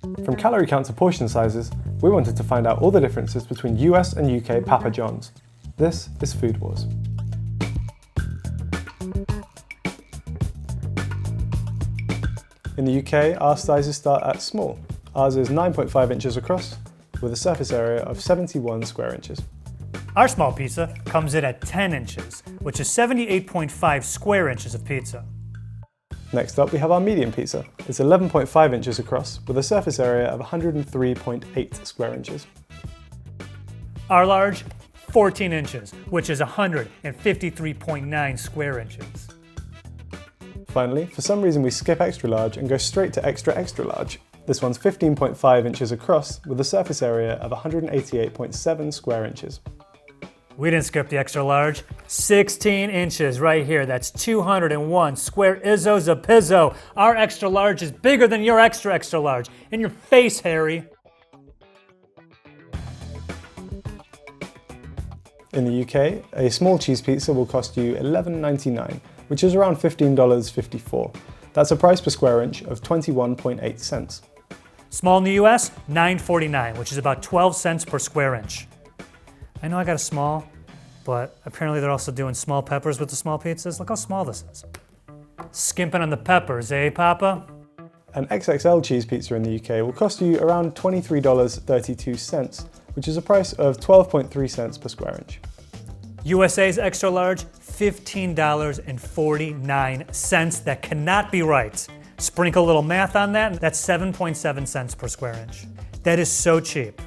From calorie count to portion sizes, we wanted to find out all the differences between US and UK Papa John's. This is Food Wars. In the UK, our sizes start at small. Ours is 9.5 inches across, with a surface area of 71 square inches. Our small pizza comes in at 10 inches, which is 78.5 square inches of pizza. Next up, we have our medium pizza. It's 11.5 inches across, with a surface area of 103.8 square inches. Our large, 14 inches, which is 153.9 square inches. Finally, for some reason we skip extra large and go straight to extra extra large. This one's 15.5 inches across, with a surface area of 188.7 square inches. We didn't skip the extra large. 16 inches right here. That's 201 square izzos of pizzo. Our extra large is bigger than your extra extra large. In your face, Harry. In the UK, a small cheese pizza will cost you $11.99, which is around $15.54. That's a price per square inch of 21.8 cents. Small in the US, $9.49, which is about 12 cents per square inch. I know I got a small, but apparently they're also doing small peppers with the small pizzas. Look how small this is. Skimping on the peppers, eh, Papa? An XXL cheese pizza in the UK will cost you around $23.32, which is a price of 12.3 cents per square inch. USA's extra large, $15.49. That cannot be right. Sprinkle a little math on that, that's 7.7 cents per square inch. That is so cheap.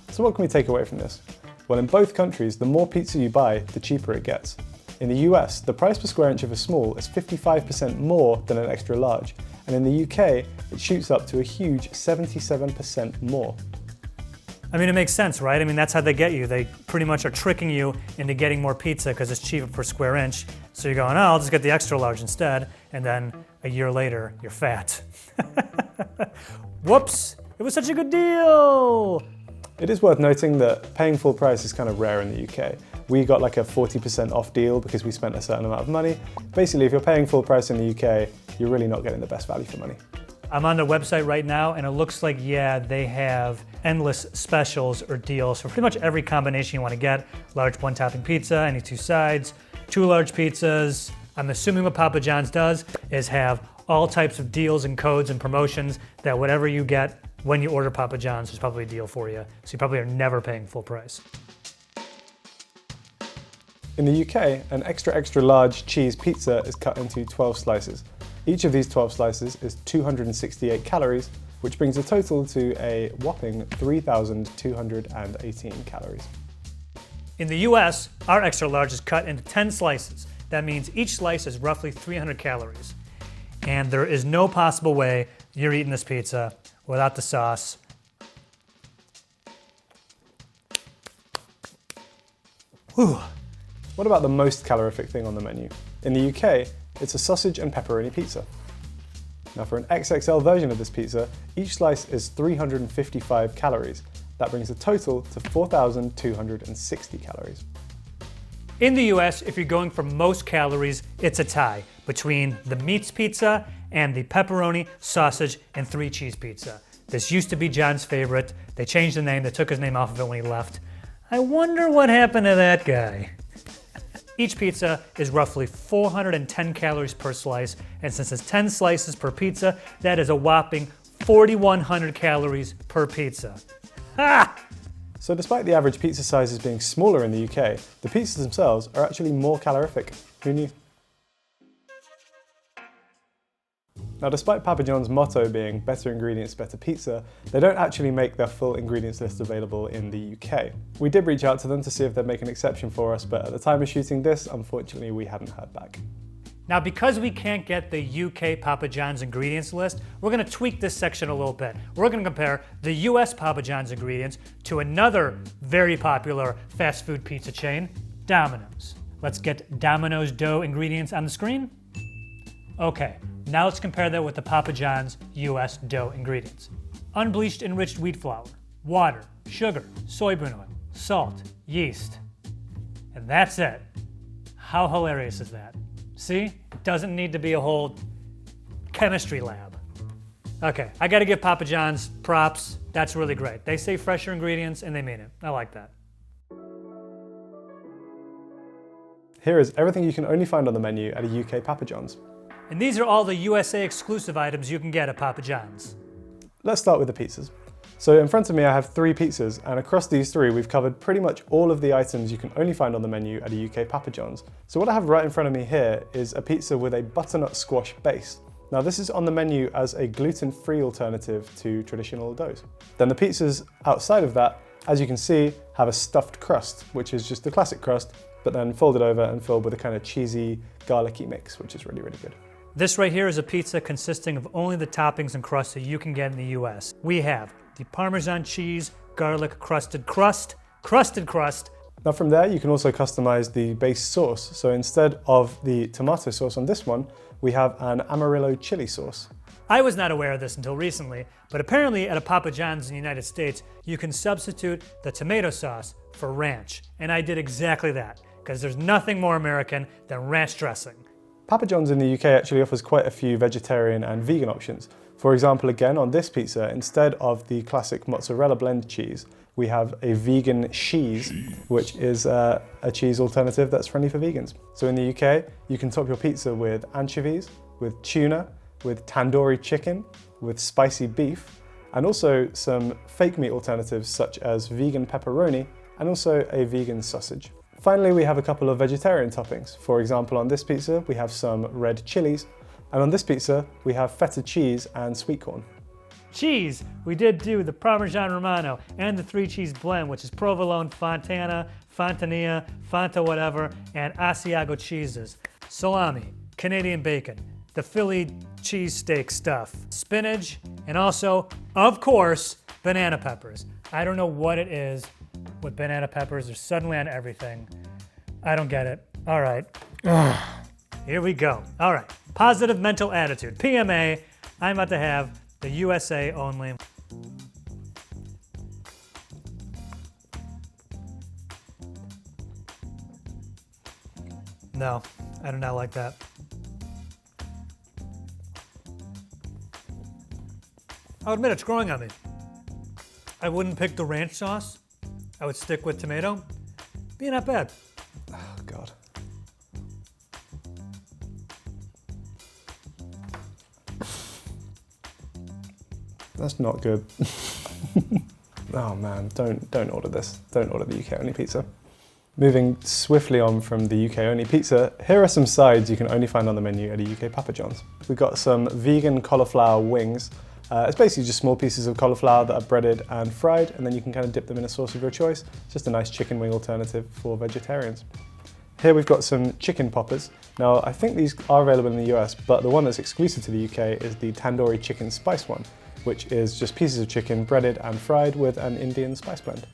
So what can we take away from this? Well, in both countries, the more pizza you buy, the cheaper it gets. In the US, the price per square inch of a small is 55% more than an extra large, and in the UK, it shoots up to a huge 77% more. I mean, it makes sense, right? I mean, that's how they get you. They pretty much are tricking you into getting more pizza because it's cheaper per square inch. So you're going, oh, I'll just get the extra large instead. And then a year later, you're fat. Whoops, it was such a good deal. It is worth noting that paying full price is kind of rare in the UK. We got like a 40% off deal because we spent a certain amount of money. Basically, if you're paying full price in the UK, you're really not getting the best value for money. I'm on their website right now, and it looks like, yeah, they have endless specials or deals for pretty much every combination you want to get. Large one-topping pizza, any two sides, 2 large pizzas. I'm assuming what Papa John's does is have all types of deals and codes and promotions that whatever you get when you order Papa John's, there's probably a deal for you. So you probably are never paying full price. In the UK, an extra extra large cheese pizza is cut into 12 slices. Each of these 12 slices is 268 calories, which brings the total to a whopping 3,218 calories. In the US, our extra large is cut into 10 slices. That means each slice is roughly 300 calories. And there is no possible way you're eating this pizza without the sauce. Whew. What about the most calorific thing on the menu? In the UK, it's a sausage and pepperoni pizza. Now for an XXL version of this pizza, each slice is 355 calories. That brings the total to 4,260 calories. In the US, if you're going for most calories, it's a tie between the meats pizza and the pepperoni, sausage, and 3 cheese pizza. This used to be John's favorite. They changed the name, they took his name off of it when he left. I wonder what happened to that guy. Each pizza is roughly 410 calories per slice, and since it's 10 slices per pizza, that is a whopping 4,100 calories per pizza. Ha! So despite the average pizza sizes being smaller in the UK, the pizzas themselves are actually more calorific. Who knew? Now, despite Papa John's motto being better ingredients, better pizza, they don't actually make their full ingredients list available in the UK. We did reach out to them to see if they'd make an exception for us, but at the time of shooting this, unfortunately, we hadn't heard back. Now, because we can't get the UK Papa John's ingredients list, we're gonna tweak this section a little bit. We're gonna compare the US Papa John's ingredients to another very popular fast food pizza chain, Domino's. Let's get Domino's dough ingredients on the screen. Okay. Now let's compare that with the Papa John's US dough ingredients. Unbleached enriched wheat flour, water, sugar, soybean oil, salt, yeast. And that's it. How hilarious is that? See? It doesn't need to be a whole chemistry lab. Okay, I gotta give Papa John's props. That's really great. They say fresher ingredients and they mean it. I like that. Here is everything you can only find on the menu at a UK Papa John's. And these are all the USA exclusive items you can get at Papa John's. Let's start with the pizzas. So in front of me I have 3 pizzas, and across these 3 we've covered pretty much all of the items you can only find on the menu at a UK Papa John's. So what I have right in front of me here is a pizza with a butternut squash base. Now this is on the menu as a gluten-free alternative to traditional doughs. Then the pizzas outside of that, as you can see, have a stuffed crust, which is just the classic crust, but then folded over and filled with a kind of cheesy, garlicky mix, which is really, really good. This right here is a pizza consisting of only the toppings and crust that you can get in the US. We have the Parmesan cheese, garlic crusted crust. Now from there, you can also customize the base sauce. So instead of the tomato sauce on this one, we have an Amarillo chili sauce. I was not aware of this until recently, but apparently at a Papa John's in the United States, you can substitute the tomato sauce for ranch. And I did exactly that, because there's nothing more American than ranch dressing. Papa John's in the UK actually offers quite a few vegetarian and vegan options. For example, again, on this pizza, instead of the classic mozzarella blend cheese, we have a vegan cheese, which is a cheese alternative that's friendly for vegans. So in the UK, you can top your pizza with anchovies, with tuna, with tandoori chicken, with spicy beef, and also some fake meat alternatives such as vegan pepperoni and also a vegan sausage. Finally, we have a couple of vegetarian toppings. For example, on this pizza, we have some red chilies, and on this pizza, we have feta cheese and sweet corn. Cheese, we did do the Parmesan Romano and the 3-cheese blend, which is provolone, Fontana, Fontania, Fanta whatever, and Asiago cheeses. Salami, Canadian bacon, the Philly cheesesteak stuff, spinach, and also, of course, banana peppers. I don't know what it is with banana peppers. They're suddenly on everything. I don't get it. All right. Here we go. All right. Positive mental attitude. PMA. I'm about to have the USA only. No, I do not like that. I'll admit it's growing on me. I wouldn't pick the ranch sauce. I would stick with tomato. Be not bad. Oh, God. That's not good. Oh man, don't order this. Don't order the UK only pizza. Moving swiftly on from the UK only pizza, here are some sides you can only find on the menu at a UK Papa John's. We've got some vegan cauliflower wings. It's basically just small pieces of cauliflower that are breaded and fried, and then you can kind of dip them in a sauce of your choice. It's just a nice chicken wing alternative for vegetarians. Here we've got some chicken poppers. Now, I think these are available in the US, but the one that's exclusive to the UK is the tandoori chicken spice one, which is just pieces of chicken breaded and fried with an Indian spice blend.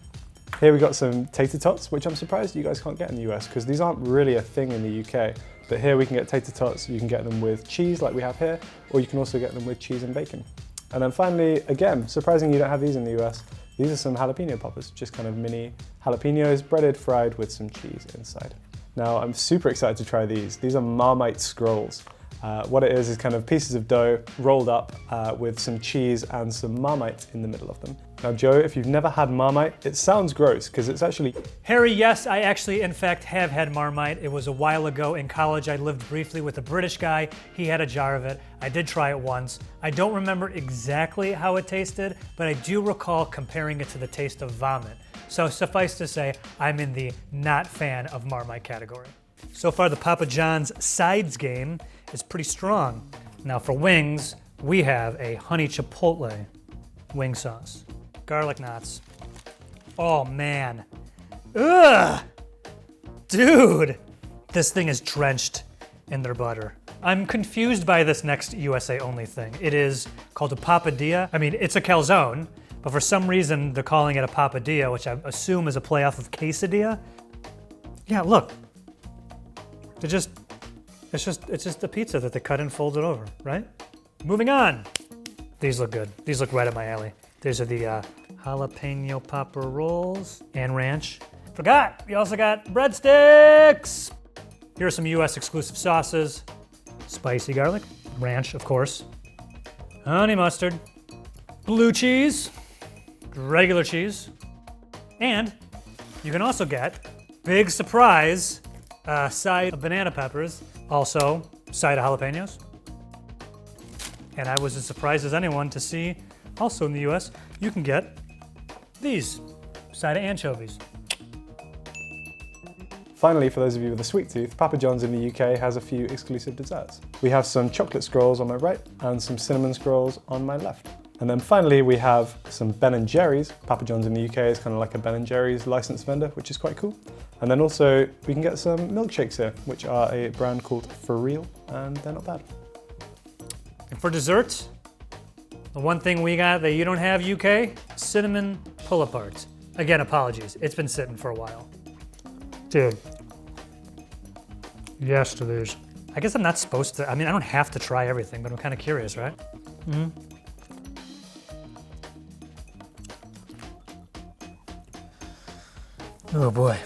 Here we got some tater tots, which I'm surprised you guys can't get in the US because these aren't really a thing in the UK. But here we can get tater tots, you can get them with cheese like we have here, or you can also get them with cheese and bacon. And then finally, again, surprising you don't have these in the US, these are some jalapeno poppers, just kind of mini jalapenos, breaded, fried with some cheese inside. Now, I'm super excited to try these. These are Marmite scrolls. What it is kind of pieces of dough rolled up with some cheese and some Marmite in the middle of them. Now, Joe, if you've never had Marmite, it sounds gross because it's actually... Harry, yes, I actually, in fact, have had Marmite. It was a while ago in college. I lived briefly with a British guy. He had a jar of it. I did try it once. I don't remember exactly how it tasted, but I do recall comparing it to the taste of vomit. So suffice to say, I'm in the not fan of Marmite category. So far, the Papa John's sides game is pretty strong. Now for wings, we have a honey chipotle wing sauce. Garlic knots. Oh man. Ugh! Dude! This thing is drenched in their butter. I'm confused by this next USA only thing. It is called a papadilla. I mean, it's a calzone, but for some reason they're calling it a papadilla, which I assume is a play off of quesadilla. Yeah, look. It's just a pizza that they cut and folded over, right? Moving on. These look good. These look right up my alley. These are the jalapeno popper rolls and ranch. Forgot, we also got breadsticks. Here are some US exclusive sauces. Spicy garlic, ranch, of course. honey mustard, blue cheese, regular cheese, and you can also get, big surprise, a side of banana peppers, also side of jalapenos. And I was as surprised as anyone to see, also in the US, you can get these, side of anchovies. Finally, for those of you with a sweet tooth, Papa John's in the UK has a few exclusive desserts. We have some chocolate scrolls on my right and some cinnamon scrolls on my left. And then finally, we have some Ben & Jerry's. Papa John's in the UK is kind of like a Ben & Jerry's licensed vendor, which is quite cool. And then also, we can get some milkshakes here, which are a brand called For Real, and they're not bad. And for dessert, the one thing we got that you don't have, UK, cinnamon pull-aparts. Again, apologies, it's been sitting for a while. Dude, yes to these. I guess I'm not supposed to, I mean, I don't have to try everything, but I'm kind of curious, right? Mm-hmm. Oh boy.